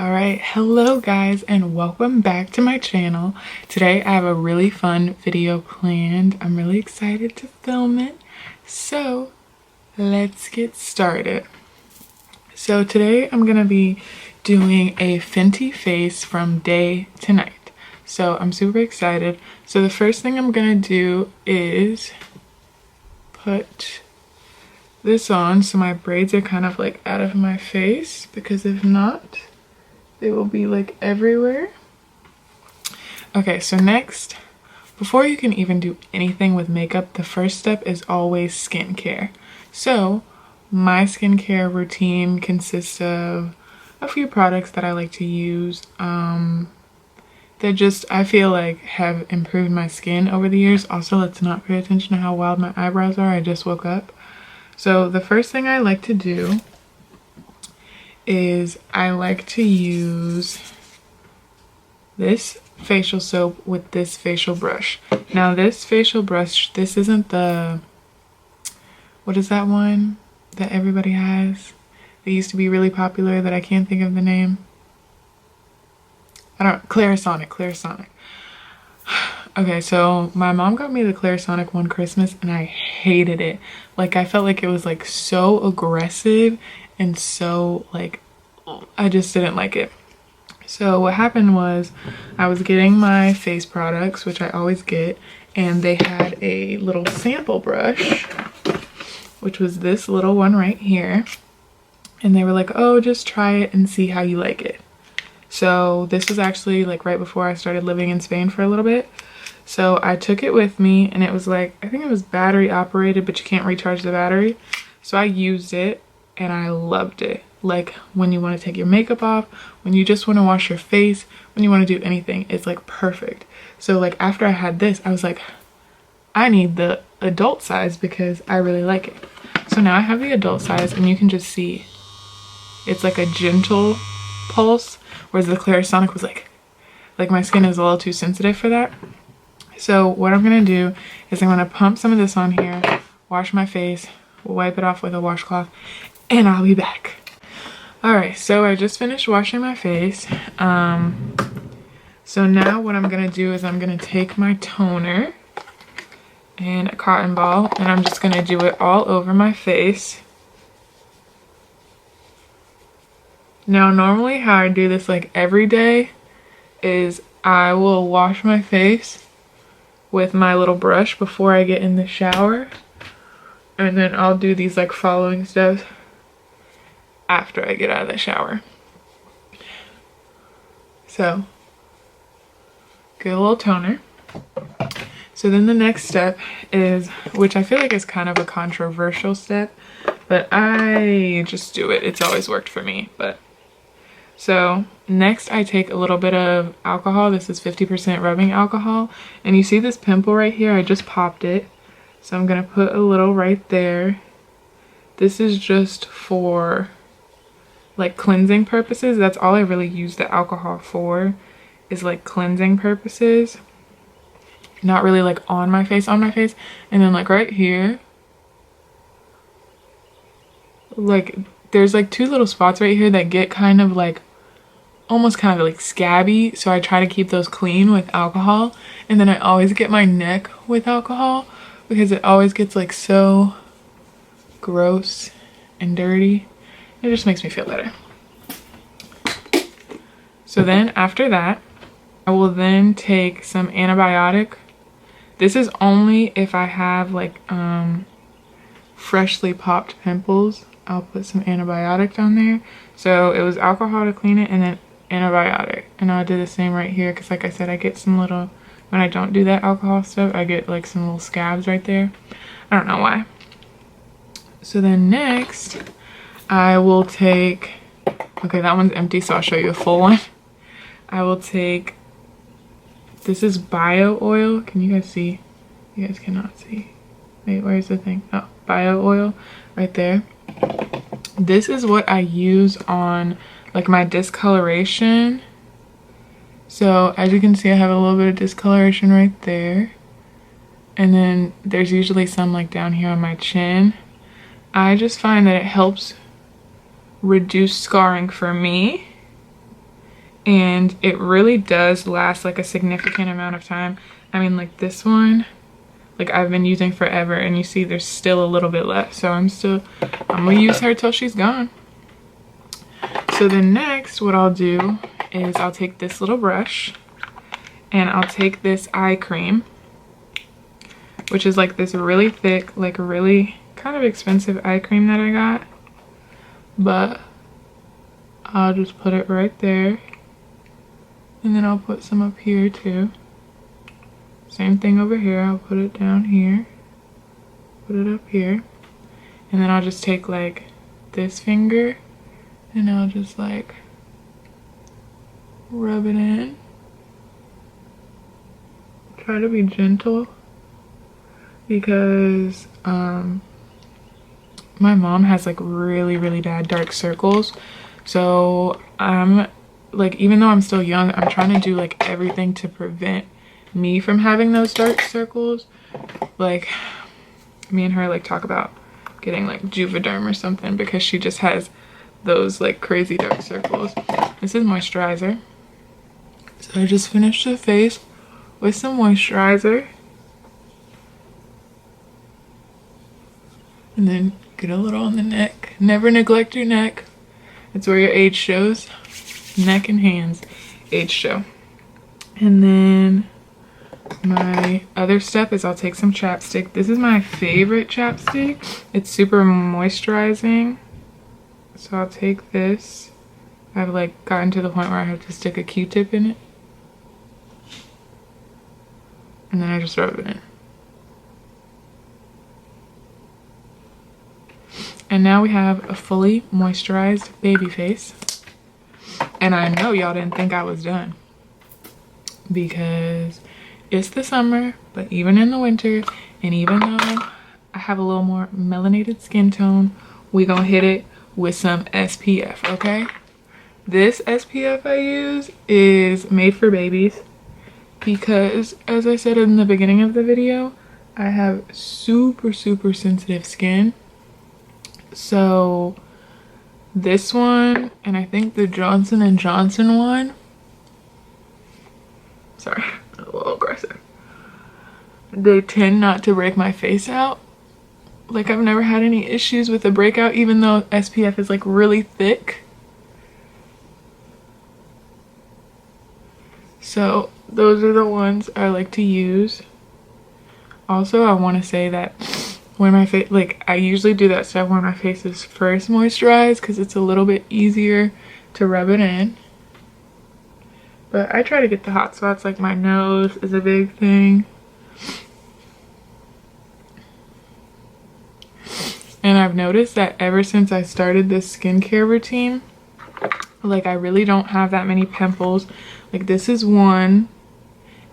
Alright, hello guys and welcome back to my channel. Today I have a really fun video planned. I'm really excited to film it. So let's get started. So today I'm going to be doing a Fenty Face from day to night. So I'm super excited. So the first thing I'm going to do is put this on so my braids are kind of like out of my face, because if not, they will be like everywhere. Okay, so next, before you can even do anything with makeup, the first step is always skincare. So my skincare routine consists of a few products that I like to use that just, I feel like, have improved my skin over the years. Also, let's not pay attention to how wild my eyebrows are. I just woke up. So the first thing I like to do is I like to use this facial soap with this facial brush. Now this facial brush, this isn't the, what is that one that everybody has? They used to be really popular that I can't think of the name. Clarisonic. Okay, so my mom got me the Clarisonic one Christmas and I hated it. Like, I felt like it was like so aggressive and so like, I just didn't like it. So what happened was I was getting my face products, which I always get, and they had a little sample brush, which was this little one right here. And they were like, oh, just try it and see how you like it. So this was actually like right before I started living in Spain for a little bit. So I took it with me and it was like, I think it was battery operated, but you can't recharge the battery. So I used it and I loved it. Like when you want to take your makeup off, when you just want to wash your face, when you want to do anything, it's like perfect. So like after I had this, I was like, I need the adult size because I really like it. So now I have the adult size and you can just see it's like a gentle pulse, whereas the Clarisonic was like my skin is a little too sensitive for that. So what I'm gonna do is I'm gonna pump some of this on here, wash my face, wipe it off with a washcloth, and I'll be back. Alright, so I just finished washing my face. So now what I'm gonna do is I'm gonna take my toner and a cotton ball and I'm just gonna do it all over my face. Now normally how I do this like every day is I will wash my face with my little brush before I get in the shower, and then I'll do these like following steps after I get out of the shower. So get a little toner. So then the next step is, which I feel like is kind of a controversial step, but I just do it. It's always worked for me. But so next I take a little bit of alcohol. This is 50% rubbing alcohol. And you see this pimple right here? I just popped it. So I'm gonna put a little right there. This is just for like cleansing purposes. That's all I really use the alcohol for, is like cleansing purposes. Not really like on my face. And then like right here, like there's like two little spots right here that get kind of like almost kind of like scabby, so I try to keep those clean with alcohol. And then I always get my neck with alcohol because it always gets like so gross and dirty. It just makes me feel better. So then after that, I will then take some antibiotic. This is only if I have like freshly popped pimples. I'll put some antibiotic on there. So it was alcohol to clean it and then antibiotic. And I'll do the same right here because like I said, I get some little, when I don't do that alcohol stuff, I get like some little scabs right there. I don't know why. So then next, I will take, okay, that one's empty, so I'll show you a full one. I will take, this is bio oil. Can you guys see? You guys cannot see. Wait, where's the thing? Oh, bio oil right there. This is what I use on like my discoloration. So as you can see, I have a little bit of discoloration right there. And then there's usually some like down here on my chin. I just find that it helps reduce scarring for me. and it really does last like a significant amount of time. I mean, like this one, like I've been using forever, and you see there's still a little bit left, so I'm gonna use her till she's gone. So then next, what I'll do is I'll take this little brush and I'll take this eye cream, which is like this really thick, like really kind of expensive eye cream that I got, but I'll just put it right there, and then I'll put some up here too. Same thing over here. I'll put it down here, put it up here, and then I'll just take like this finger and I'll just like rub it in. Try to be gentle because my mom has like really bad dark circles, so I'm like, even though I'm still young, I'm trying to do like everything to prevent me from having those dark circles. Like me and her like talk about getting like Juvederm or something because she just has those like crazy dark circles. This is moisturizer, so I just finished the face with some moisturizer, and then get a little on the neck. Never neglect your neck. It's where your age shows. Neck and hands, age show. And then my other step is I'll take some chapstick. This is my favorite chapstick. It's super moisturizing. So I'll take this. I've like gotten to the point where I have to stick a Q-tip in it, and then I just rub it in. And now we have a fully moisturized baby face. And I know y'all didn't think I was done, because it's the summer, but even in the winter, and even though I have a little more melanated skin tone, we gonna hit it with some SPF, okay? This SPF I use is made for babies because, as I said in the beginning of the video, I have super sensitive skin. So this one, and I think the Johnson & Johnson one, sorry, a little aggressive, they tend not to break my face out. Like I've never had any issues with a breakout, even though SPF is like really thick. So those are the ones I like to use. Also, I want to say that when my face, like I usually do that stuff when my face is first moisturized because it's a little bit easier to rub it in. But I try to get the hot spots, like my nose is a big thing. And I've noticed that ever since I started this skincare routine, like I really don't have that many pimples. Like this is one,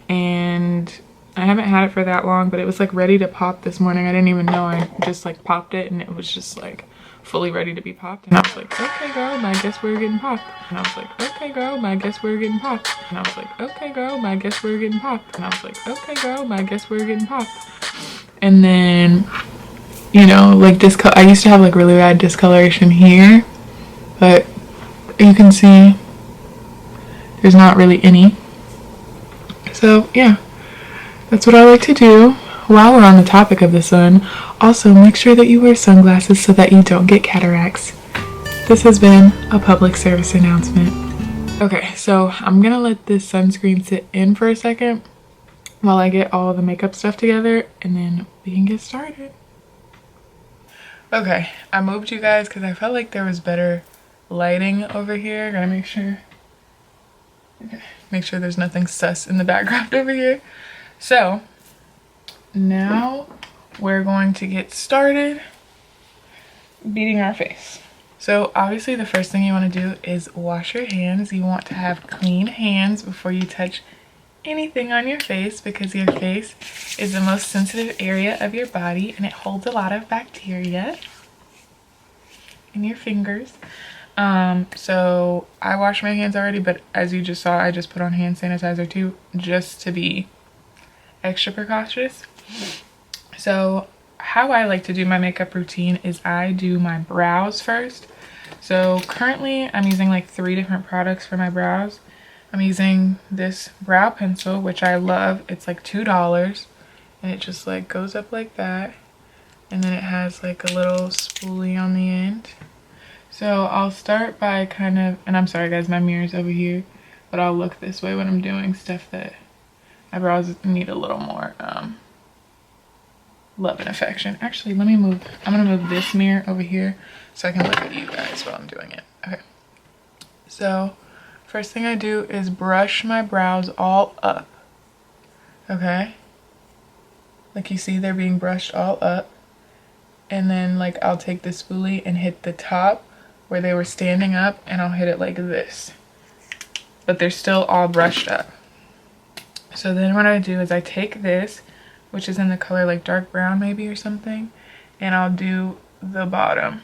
and I haven't had it for that long, but it was like ready to pop this morning. I didn't even know. I just like popped it and it was just like fully ready to be popped. And I was like, okay girl, I guess we're getting popped. And I was like, okay girl, I guess we're getting popped. And I was like, okay girl, I guess we're getting popped. And I was like, okay girl, I guess we're getting popped. And then, you know, like I used to have like really bad discoloration here, but you can see there's not really any. So yeah, that's what I like to do. While we're on the topic of the sun, also make sure that you wear sunglasses so that you don't get cataracts. This has been a public service announcement. Okay, so I'm gonna let this sunscreen sit in for a second while I get all the makeup stuff together, and then we can get started. Okay, I moved you guys because I felt like there was better lighting over here. Gotta make sure there's nothing sus in the background over here. So now we're going to get started beating our face. So obviously the first thing you want to do is wash your hands. You want to have clean hands before you touch anything on your face, because your face is the most sensitive area of your body and it holds a lot of bacteria in your fingers. So I washed my hands already, but as you just saw, I just put on hand sanitizer too, just to be extra precautious. So how I like to do my makeup routine is I do my brows first. So currently I'm using like 3 different products for my brows. I'm using this brow pencil, which I love. It's like $2, and it just like goes up like that. And then it has like a little spoolie on the end. So I'll start by kind of, and I'm sorry guys, my mirror's over here, but I'll look this way when I'm doing stuff that my brows need a little more love and affection. Actually, let me move, I'm gonna move this mirror over here so I can look at you guys while I'm doing it. Okay. So first thing I do is brush my brows all up. Okay. Like you see, they're being brushed all up. And then like I'll take the spoolie and hit the top where they were standing up, and I'll hit it like this. But they're still all brushed up. So then what I do is I take this, which is in the color like dark brown maybe or something, and I'll do the bottom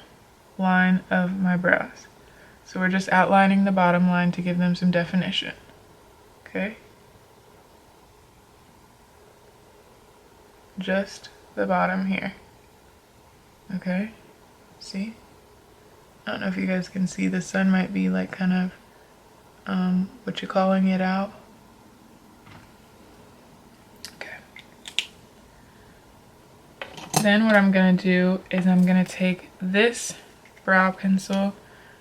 line of my brows. So we're just outlining the bottom line to give them some definition. Okay? Just the bottom here. Okay? See? I don't know if you guys can see, the sun might be like kind of what you calling it out. Okay. Then what I'm gonna do is I'm gonna take this brow pencil,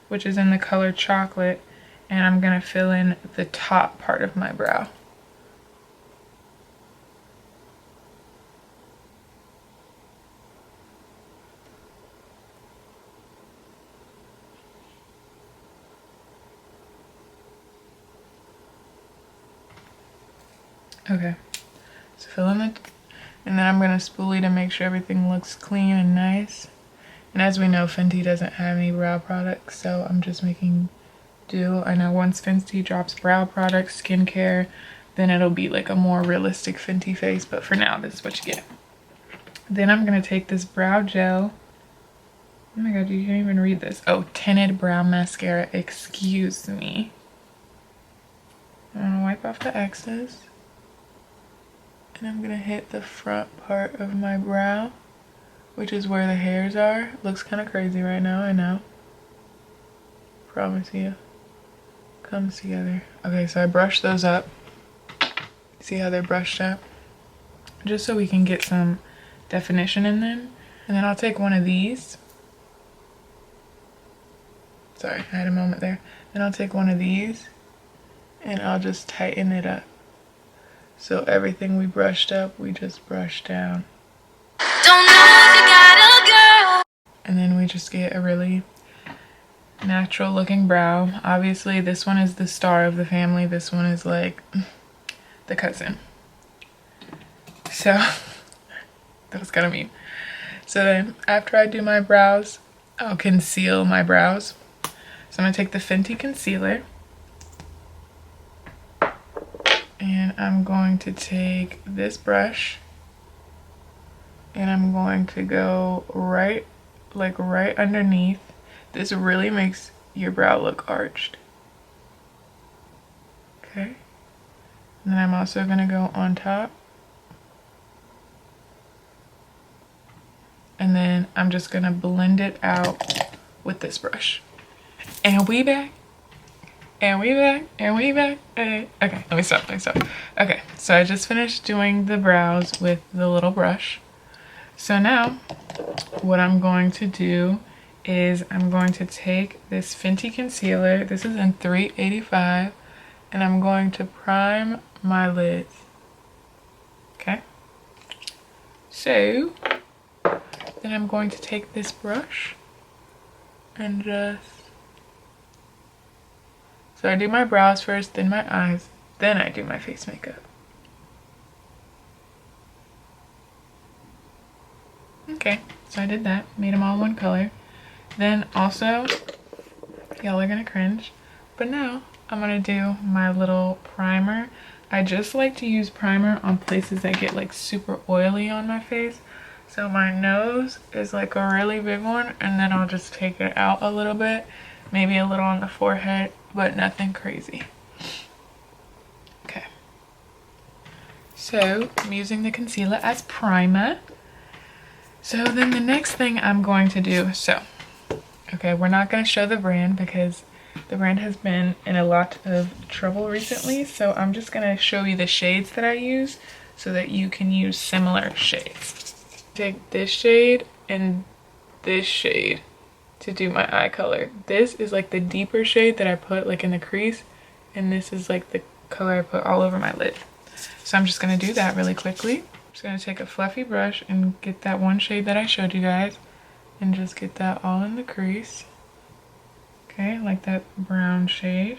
which is in the color chocolate, and I'm gonna fill in the top part of my brow. Okay, so fill in the, and then I'm gonna spoolie to make sure everything looks clean and nice. And as we know, Fenty doesn't have any brow products, so I'm just making do. I know once Fenty drops brow products, skincare, then it'll be like a more realistic Fenty face, but for now, this is what you get. Then I'm gonna take this brow gel. Oh my god, you can't even read this. Oh, tinted brow mascara, excuse me. I'm gonna wipe off the excess. And I'm gonna hit the front part of my brow, which is where the hairs are. Looks kind of crazy right now, I know. Promise you. Comes together. Okay, so I brushed those up. See how they're brushed up? Just so we can get some definition in them. And then I'll take one of these. Sorry, I had a moment there. Then I'll take one of these and I'll just tighten it up. So everything we brushed up, we just brushed down. Don't know if you got a girl. And then we just get a really natural looking brow. Obviously this one is the star of the family. This one is like the cousin. So that was kind of mean. So then after I do my brows, I'll conceal my brows. So I'm gonna take the Fenty concealer. And I'm going to take this brush and I'm going to go right underneath. This really makes your brow look arched. Okay. And then I'm also going to go on top. And then I'm just going to blend it out with this brush. And we back. And we back, and we back. Okay, let me stop. Okay, so I just finished doing the brows with the little brush. So now, what I'm going to do is I'm going to take this Fenty concealer. This is in 385, and I'm going to prime my lids. Okay? So, then I'm going to take this brush and just... So I do my brows first, then my eyes, then I do my face makeup. Okay, so I did that, made them all one color. Then also, y'all are gonna cringe, but now I'm gonna do my little primer. I just like to use primer on places that get like super oily on my face. So my nose is like a really big one, and then I'll just take it out a little bit, maybe a little on the forehead, but nothing crazy. Okay. So I'm using the concealer as primer. So then the next thing I'm going to do, okay, we're not going to show the brand because The brand has been in a lot of trouble recently, so I'm just gonna show you the shades that I use so that you can use similar shades. Take this shade and this shade to do my eye color. This is like the deeper shade that I put like in the crease, and this is like the color I put all over my lid. So I'm just gonna do that really quickly. I'm just gonna take a fluffy brush and get that one shade that I showed you guys and just get that all in the crease. Okay, like that brown shade.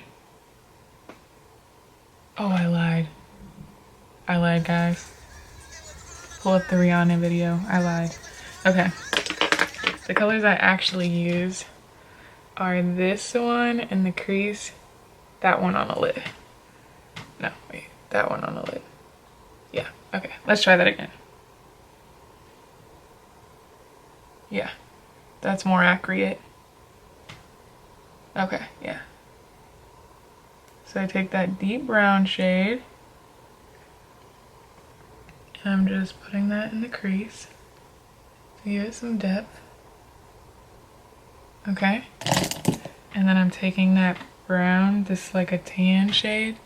Oh, I lied. I lied, guys. Pull up the Rihanna video. I lied. Okay. The colors I actually use are this one in the crease, that one on the lid. No, wait, that one on the lid. Yeah, okay, let's try that again. Yeah, that's more accurate. Okay, yeah. So I take that deep brown shade and I'm just putting that in the crease to give it some depth. Okay, and then I'm taking that brown, this like a tan shade,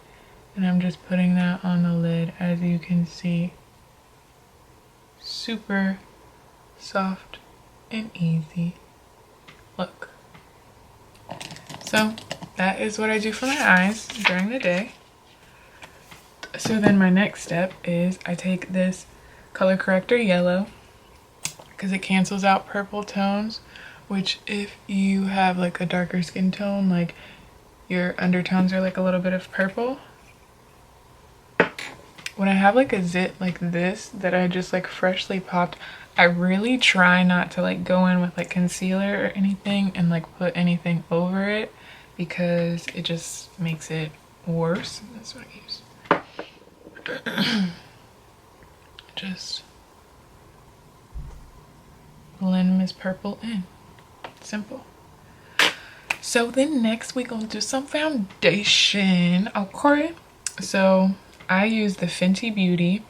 and I'm just putting that on the lid. As you can see, super soft and easy. Look. So that is what I do for my eyes during the day. So then my next step is I take this color corrector yellow because it cancels out purple tones, which if you have like a darker skin tone, like your undertones are like a little bit of purple. When I have like a zit like this that I just like freshly popped, I really try not to like go in with like concealer or anything and like put anything over it because it just makes it worse. That's what I use. Just blend Miss Purple in. Simple. So then next we're gonna do some foundation. Okay, so I use the Fenty Beauty.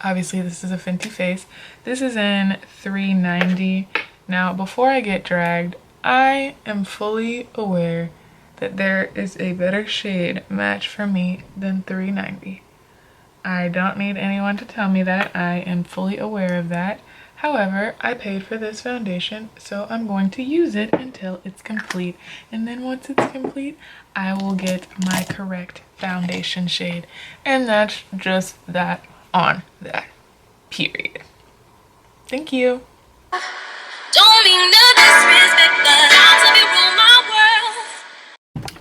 Obviously this is a Fenty Face. This is in 390. Now before I get dragged, I am fully aware that there is a better shade match for me than 390. I don't need anyone to tell me that. I am fully aware of that. However, I paid for this foundation, so I'm going to use it until it's complete. And then once it's complete, I will get my correct foundation shade. And that's just that on that. Period. Thank you. Don't mean no disrespect, but I'll be rule my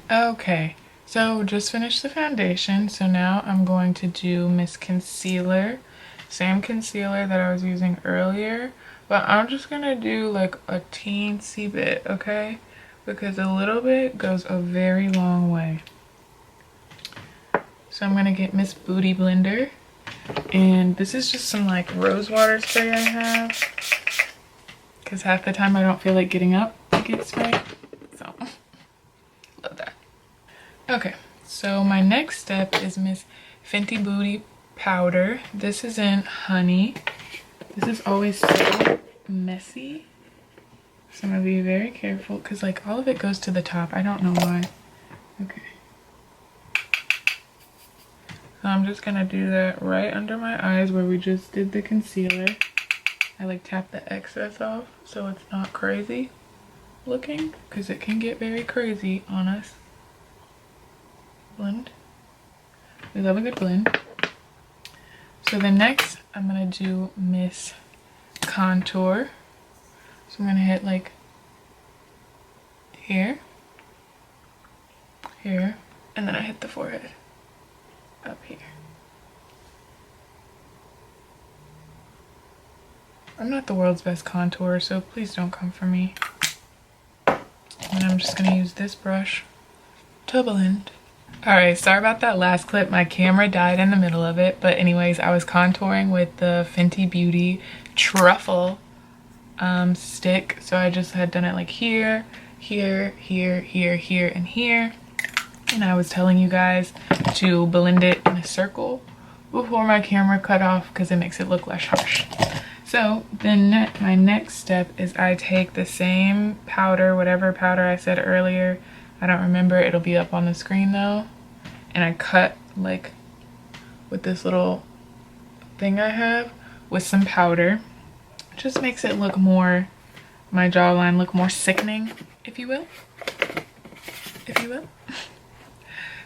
world. Okay, so just finished the foundation. So now I'm going to do Miss Concealer. Same concealer that I was using earlier, but I'm just gonna do like a teensy bit, okay? Because a little bit goes a very long way. So I'm gonna get Miss Booty Blender, and this is just some like rose water spray I have, because half the time I don't feel like getting up to get spray, so love that. Okay, so my next step is Miss Fenty Booty Powder. This is in Honey. This is always so messy, so I'm gonna be very careful because like all of it goes to the top. I don't know why. Okay, so I'm just gonna do that right under my eyes where we just did the concealer. I like tap the excess off so it's not crazy looking, because it can get very crazy on us. Blend. We love a good blend. So the next, I'm gonna do Miss Contour. So I'm gonna hit like here, here, and then I hit the forehead up here. I'm not the world's best contourer, so please don't come for me. And I'm just gonna use this brush to blend. Alright, sorry about that last clip. My camera died in the middle of it. But anyways, I was contouring with the Fenty Beauty Truffle stick. So I just had done it like here, here, here, here, here, and here. And I was telling you guys to blend it in a circle before my camera cut off because it makes it look less harsh. So then my next step is I take the same powder, whatever powder I said earlier, I don't remember. It'll be up on the screen though. And I cut like with this little thing I have with some powder. It just makes it look more, my jawline look more sickening, if you will. If you will.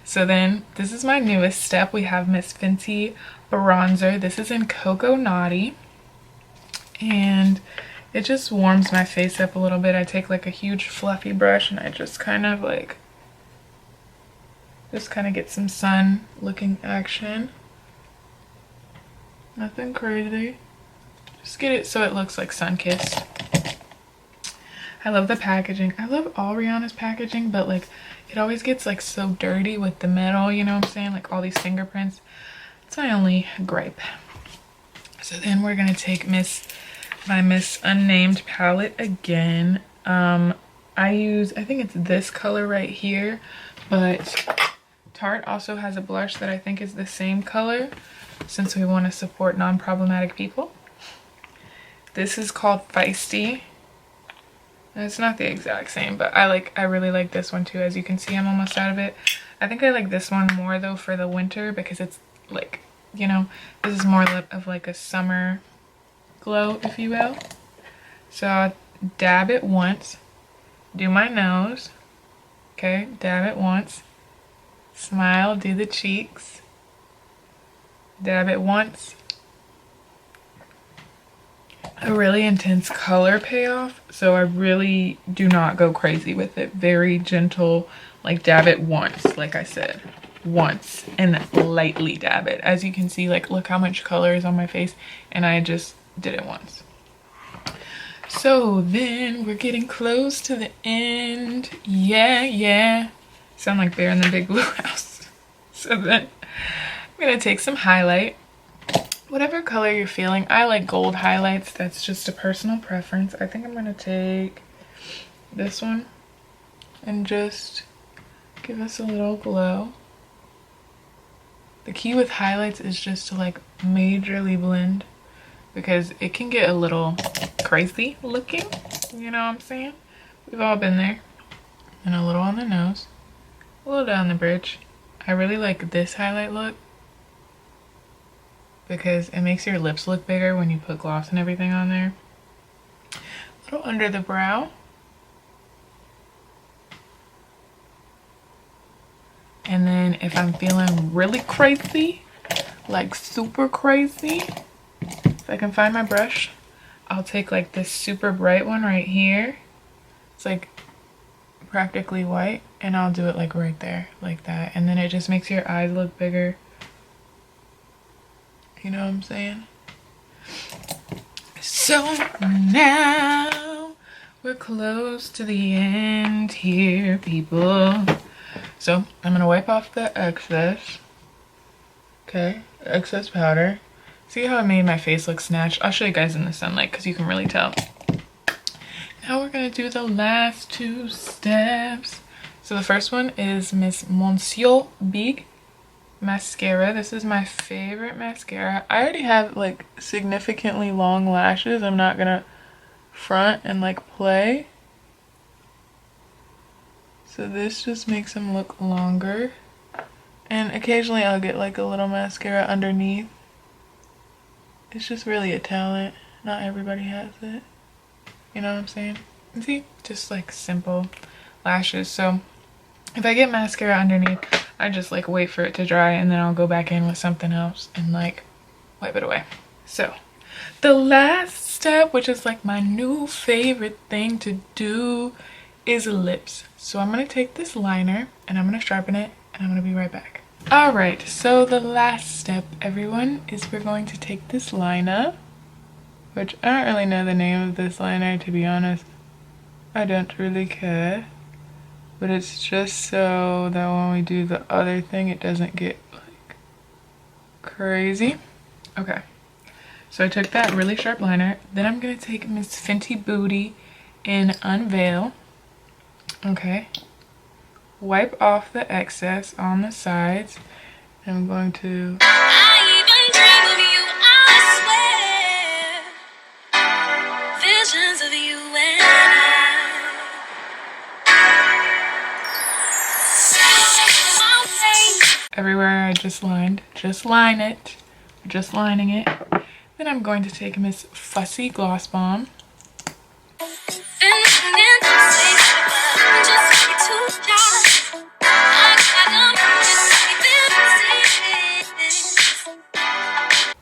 So then this is my newest step. We have Miss Fenty bronzer. This is in Cocoa Naughty. And it just warms my face up a little bit. I take like a huge fluffy brush and I just kind of get some sun looking action. Nothing crazy. Just get it so it looks like sun-kissed. I love the packaging. I love all Rihanna's packaging, but like it always gets like so dirty with the metal, you know what I'm saying? Like all these fingerprints. It's my only gripe. So then we're gonna take my Miss Unnamed palette again. I think it's this color right here, but Tarte also has a blush that I think is the same color since we want to support non-problematic people. This is called Feisty. It's not the exact same, but I really like this one too. As you can see, I'm almost out of it. I think I like this one more though for the winter because it's like, you know, this is more of like a summer glow, if you will. So I'll dab it once, do my nose, okay, dab it once, smile, do the cheeks, dab it once. A really intense color payoff, so I really do not go crazy with it. Very gentle, like dab it once, like I said, once, and lightly dab it. As you can see, like look how much color is on my face, and I just did it once. So then we're getting close to the end. Yeah. Sound like Bear in the Big Blue House. So then I'm gonna take some highlight. Whatever color you're feeling. I like gold highlights. That's just a personal preference. I think I'm gonna take this one and just give us a little glow. The key with highlights is just to like majorly blend because it can get a little crazy looking. You know what I'm saying? We've all been there. And a little on the nose, a little down the bridge. I really like this highlight look because it makes your lips look bigger when you put gloss and everything on there. A little under the brow. And then if I'm feeling really crazy, like super crazy, if I can find my brush, I'll take like this super bright one right here. It's like practically white, and I'll do it like right there, like that. And then it just makes your eyes look bigger. You know what I'm saying? So now we're close to the end here, people. So I'm gonna wipe off the excess. Okay, excess powder. See how I made my face look snatched? I'll show you guys in the sunlight because you can really tell. Now we're gonna do the last two steps. So the first one is Miss Monsieur Big mascara. This is my favorite mascara. I already have like significantly long lashes. I'm not gonna front and like play. So this just makes them look longer. And occasionally I'll get like a little mascara underneath. It's just really a talent. Not everybody has it. You know what I'm saying? And see, just like simple lashes. So if I get mascara underneath, I just like wait for it to dry and then I'll go back in with something else and like wipe it away. So the last step, which is like my new favorite thing to do, is lips. So I'm gonna take this liner and I'm gonna sharpen it and I'm gonna be right back. All right, so the last step, everyone, is we're going to take this liner, which I don't really know the name of this liner, to be honest. I don't really care. But it's just so that when we do the other thing, it doesn't get like crazy. Okay, so I took that really sharp liner. Then I'm gonna take Miss Fenty Booty in Unveil. Okay, wipe off the excess on the sides. I'm going to I even dream of you, I swear. Visions of you and I. everywhere I just lined. Just line it. Just lining it. Then I'm going to take Miss Fussy Gloss Bomb.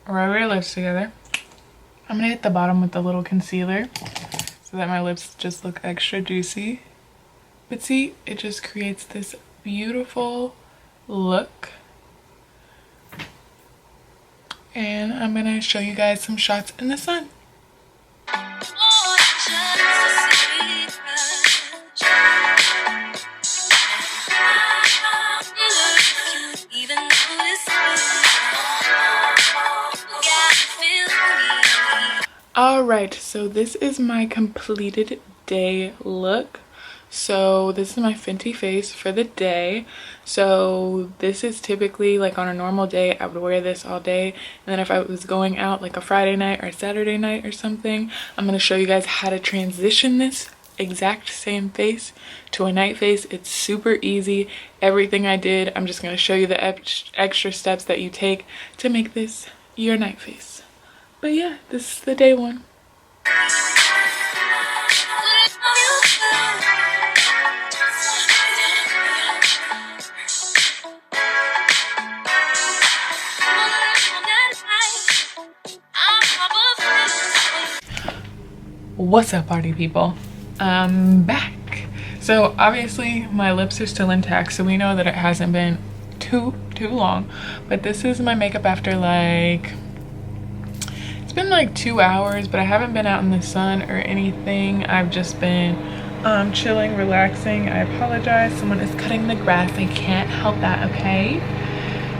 Rub your lips together. I'm gonna hit the bottom with the little concealer so that my lips just look extra juicy. But see, it just creates this beautiful look. And I'm gonna show you guys some shots in the sun. Alright, so this is my completed day look. So this is my Fenty Face for the day. So this is typically, like, on a normal day I would wear this all day, and then if I was going out like a Friday night or Saturday night or something, I'm going to show you guys how to transition this exact same face to a night face. It's super easy. Everything I did, I'm just going to show you the extra steps that you take to make this your night face. But yeah, this is the day one. What's up, party people? I'm back. So obviously my lips are still intact, so we know that it hasn't been too long, but this is my makeup after, like, it's been like 2 hours, but I haven't been out in the sun or anything. I've just been chilling, relaxing. I apologize, someone is cutting the grass. I can't help that, okay?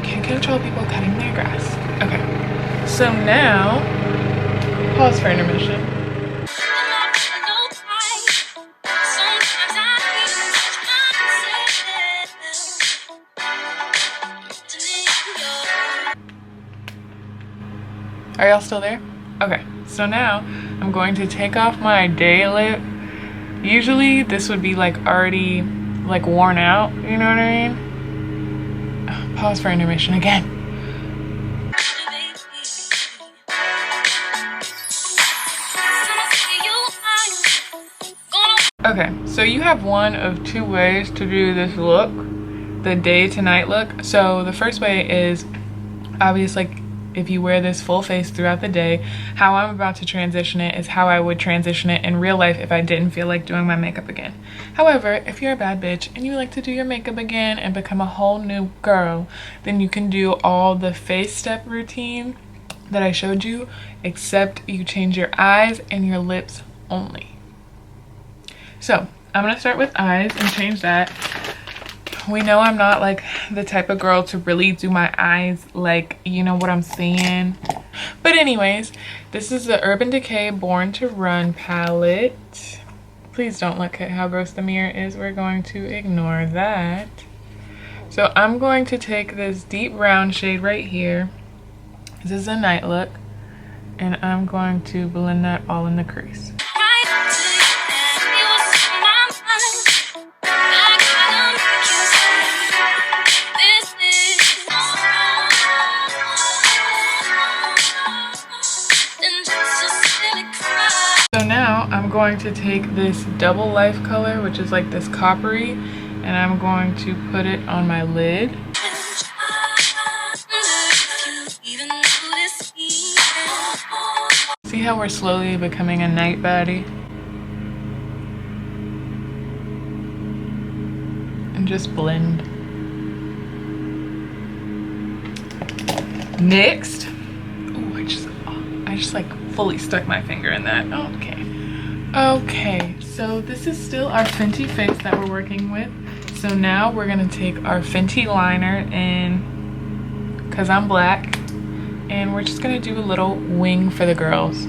Can't control people cutting their grass. Okay, so now pause for intermission. Are y'all still there? Okay, so now I'm going to take off my day lip. Usually this would be like already like worn out, you know what I mean? Pause for intermission again. Okay, so you have one of two ways to do this look, the day to night look. So the first way is obviously, like, if you wear this full face throughout the day. How I'm about to transition it is how I would transition it in real life if I didn't feel like doing my makeup again. However, if you're a bad bitch and you like to do your makeup again and become a whole new girl, then you can do all the face step routine that I showed you, except you change your eyes and your lips only. So I'm gonna start with eyes and change that. We know I'm not like the type of girl to really do my eyes, like, you know what I'm saying. But anyways, this is the Urban Decay Born to Run palette. Please don't look at how gross the mirror is. We're going to ignore that. So I'm going to take this deep brown shade right here. This is a night look, and I'm going to blend that all in the crease. So now I'm going to take this Double Life color, which is like this coppery, and I'm going to put it on my lid. See how we're slowly becoming a night baddie? And just blend. Next, I just like fully stuck my finger in that. Okay, so this is still our Fenty Face that we're working with. So now we're gonna take our Fenty liner in, cause I'm black, and we're just gonna do a little wing for the girls.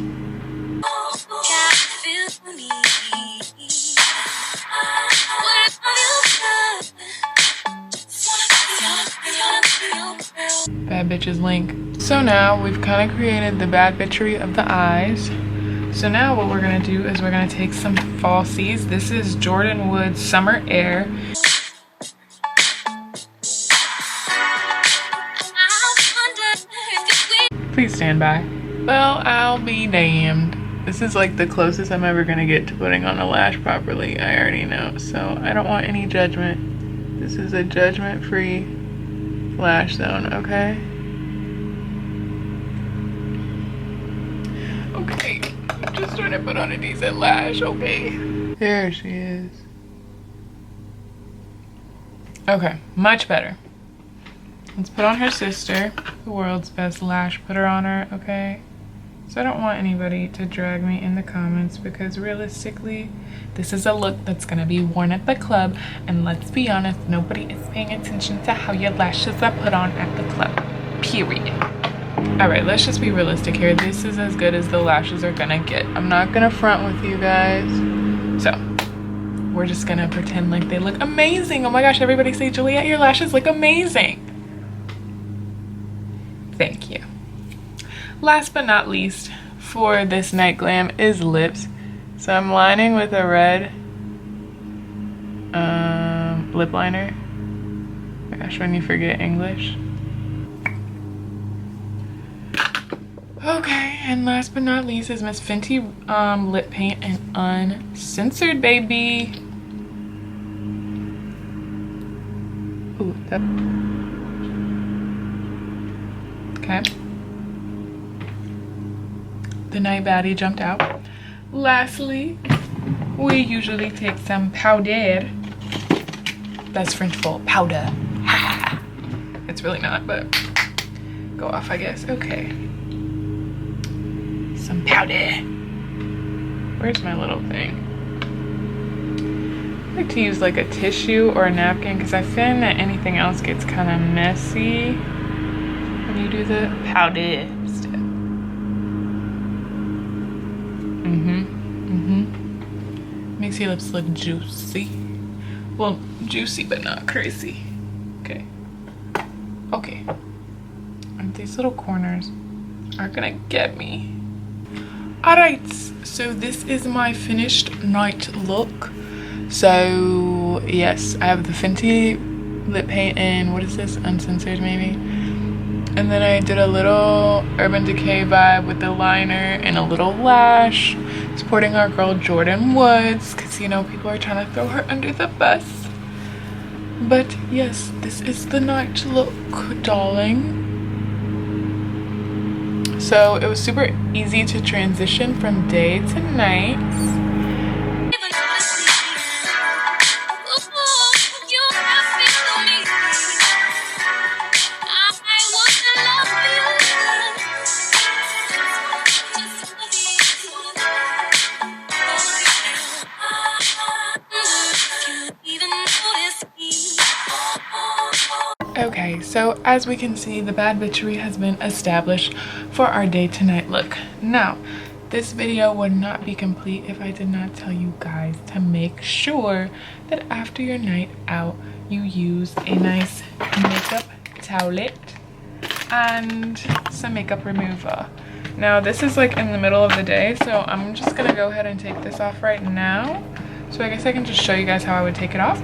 Bad bitches link. So now we've kind of created the bad bitchery of the eyes. So now what we're gonna do is we're gonna take some falsies. This is Jordan Wood Summer Air. Please stand by. Well, I'll be damned. This is like the closest I'm ever gonna get to putting on a lash properly. I already know, so I don't want any judgment. This is a judgment-free lash zone, okay? Okay, I'm just trying to put on a decent lash, okay? There she is. Okay, much better. Let's put on her sister, the world's best lash putter on her, okay? So I don't want anybody to drag me in the comments because realistically, this is a look that's gonna be worn at the club, and let's be honest, nobody is paying attention to how your lashes are put on at the club, period. All right, let's just be realistic here. This is as good as the lashes are gonna get. I'm not gonna front with you guys. So we're just gonna pretend like they look amazing. Oh my gosh, everybody say, Juliet, your lashes look amazing. Thank you. Last but not least for this night glam is lips. So I'm lining with a red lip liner. Oh my gosh, when you forget English. Okay, and last but not least is Miss Fenty lip paint and uncensored, baby. Ooh, that. Okay. The night baddie jumped out. Lastly, we usually take some powder. That's French for powder. It's really not, but go off, I guess. Okay. Some powder. Where's my little thing? I like to use like a tissue or a napkin because I find that anything else gets kind of messy when you do the powder step. Makes your lips look juicy. Well, juicy but not crazy. Okay. Okay. And these little corners are gonna get me. Alright, so this is my finished night look. So yes, I have the Fenty lip paint in, what is this, uncensored maybe? And then I did a little Urban Decay vibe with the liner and a little lash, supporting our girl Jordan Woods, because you know people are trying to throw her under the bus. But yes, this is the night look, darling. So it was super easy to transition from day to night. Okay, so as we can see, the bad bitchery has been established for our day to night look. Now, this video would not be complete if I did not tell you guys to make sure that after your night out, you use a nice makeup towelette and some makeup remover. Now, this is like in the middle of the day, so I'm just gonna go ahead and take this off right now. So I guess I can just show you guys how I would take it off.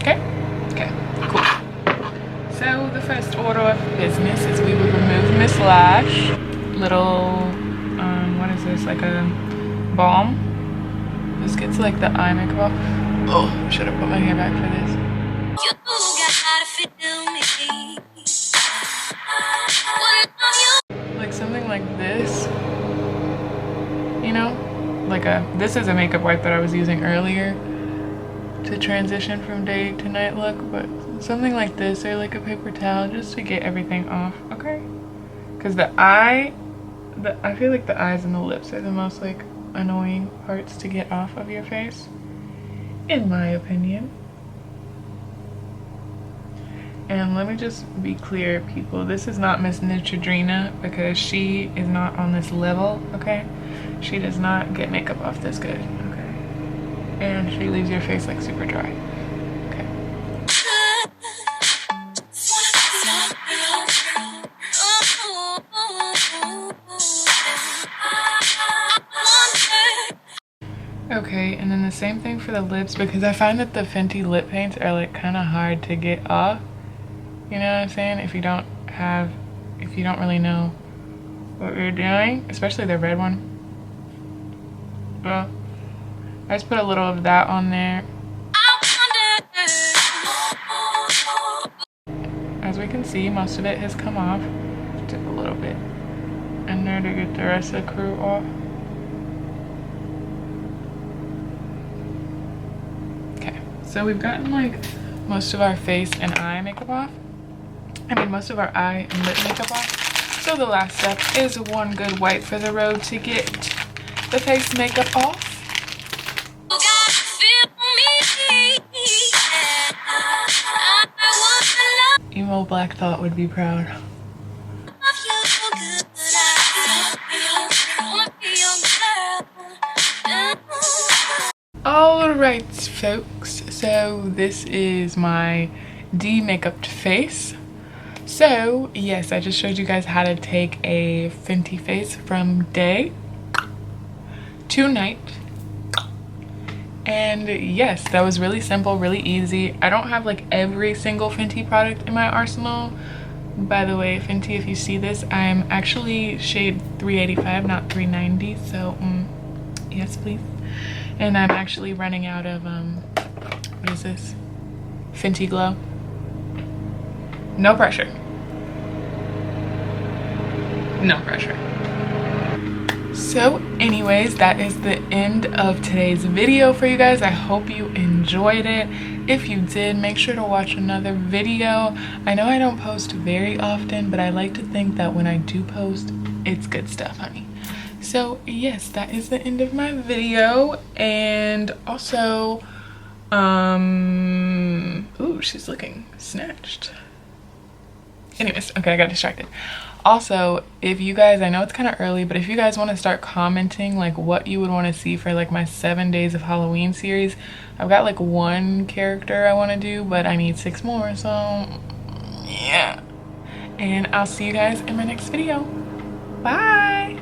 Okay? Okay, cool. So the first order of business is we would remove Miss Lash. Little, what is this, like a balm? This gets like the eye makeup off. Oh, I should have put my hair back for this. You gotta feel me. Like something like this. You know? Like this is a makeup wipe that I was using earlier to transition from day to night look, but something like this or like a paper towel just to get everything off, okay? Because I feel like the eyes and the lips are the most like annoying parts to get off of your face, in my opinion. And let me just be clear, people, this is not Miss Neutrogena because she is not on this level, okay? She does not get makeup off this good, okay? And she leaves your face like super dry, okay? Okay, and then the same thing for the lips because I find that the Fenty lip paints are like kind of hard to get off. You know what I'm saying? If you don't have if you don't really know what you're doing, especially the red one. Well, I just put a little of that on there. As we can see, most of it has come off. Dip a little bit in there to get the rest of the crew off. Okay, so we've gotten like most of our face and eye makeup off. I mean, most of our eye and lip makeup off. So the last step is one good wipe for the road to get the face makeup off. Emo Black Thought would be proud. Alright folks, so this is my de-makeuped face. So yes, I just showed you guys how to take a Fenty Face from day to night. And yes, that was really simple, really easy. I don't have like every single Fenty product in my arsenal. By the way, Fenty, if you see this, I'm actually shade 385, not 390. So yes, please. And I'm actually running out of what is this? Fenty Glow. No pressure. No pressure. So anyways, that is the end of today's video for you guys. I hope you enjoyed it. If you did, make sure to watch another video. I know I don't post very often, but I like to think that when I do post, it's good stuff, honey. So yes, that is the end of my video. And also ooh, she's looking snatched. Anyways, okay, I got distracted. Also, if you guys, I know it's kind of early, but if you guys want to start commenting like what you would want to see for like my 7 days of Halloween series, I've got like 1 character I want to do, but I need 6 more, so yeah. And I'll see you guys in my next video. Bye.